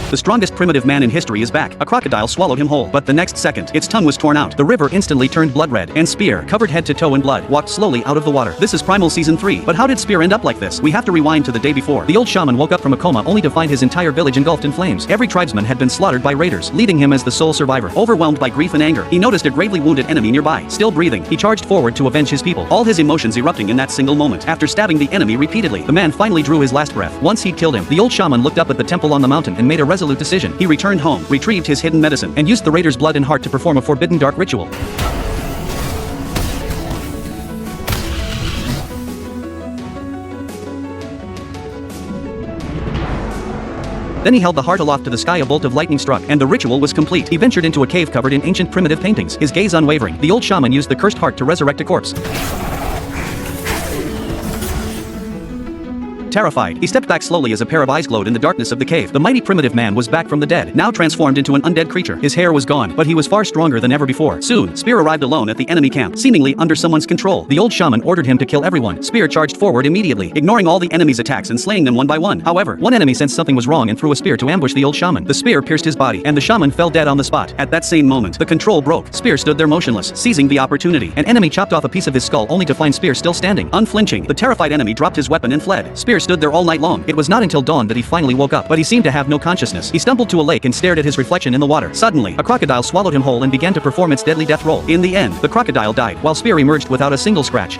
The strongest primitive man in history is back. A crocodile swallowed him whole, but the next second, its tongue was torn out. The river instantly turned blood red, and Spear, covered head to toe in blood, walked slowly out of the water. This is Primal Season 3. But how did Spear end up like this? We have to rewind to the day before. The old shaman woke up from a coma only to find his entire village engulfed in flames. Every tribesman had been slaughtered by raiders, leaving him as the sole survivor. Overwhelmed by grief and anger, he noticed a gravely wounded enemy nearby. Still breathing, he charged forward to avenge his people, all his emotions erupting in that single moment. After stabbing the enemy repeatedly, the man finally drew his last breath. Once he'd killed him, the old shaman looked up at the temple on the mountain and made a resolute decision. He returned home, retrieved his hidden medicine, and used the raider's blood and heart to perform a forbidden dark ritual. Then he held the heart aloft to the sky. A bolt of lightning struck, and the ritual was complete. He ventured into a cave covered in ancient primitive paintings, his gaze unwavering. The old shaman used the cursed heart to resurrect a corpse. Terrified, he stepped back slowly as a pair of eyes glowed in the darkness of the cave. The mighty primitive man was back from the dead, now transformed into an undead creature. His hair was gone, but he was far stronger than ever before. Soon, Spear arrived alone at the enemy camp, seemingly under someone's control. The old shaman ordered him to kill everyone. Spear charged forward immediately, ignoring all the enemy's attacks and slaying them one by one. However, one enemy sensed something was wrong and threw a spear to ambush the old shaman. The spear pierced his body, and the shaman fell dead on the spot. At that same moment, the control broke. Spear stood there motionless, seizing the opportunity. An enemy chopped off a piece of his skull only to find Spear still standing, unflinching. The terrified enemy dropped his weapon and fled. Spear stood there all night long. It was not until dawn that he finally woke up, but he seemed to have no consciousness. He stumbled to a lake and stared at his reflection in the water. Suddenly, a crocodile swallowed him whole and began to perform its deadly death roll. In the end, the crocodile died, while Spear emerged without a single scratch.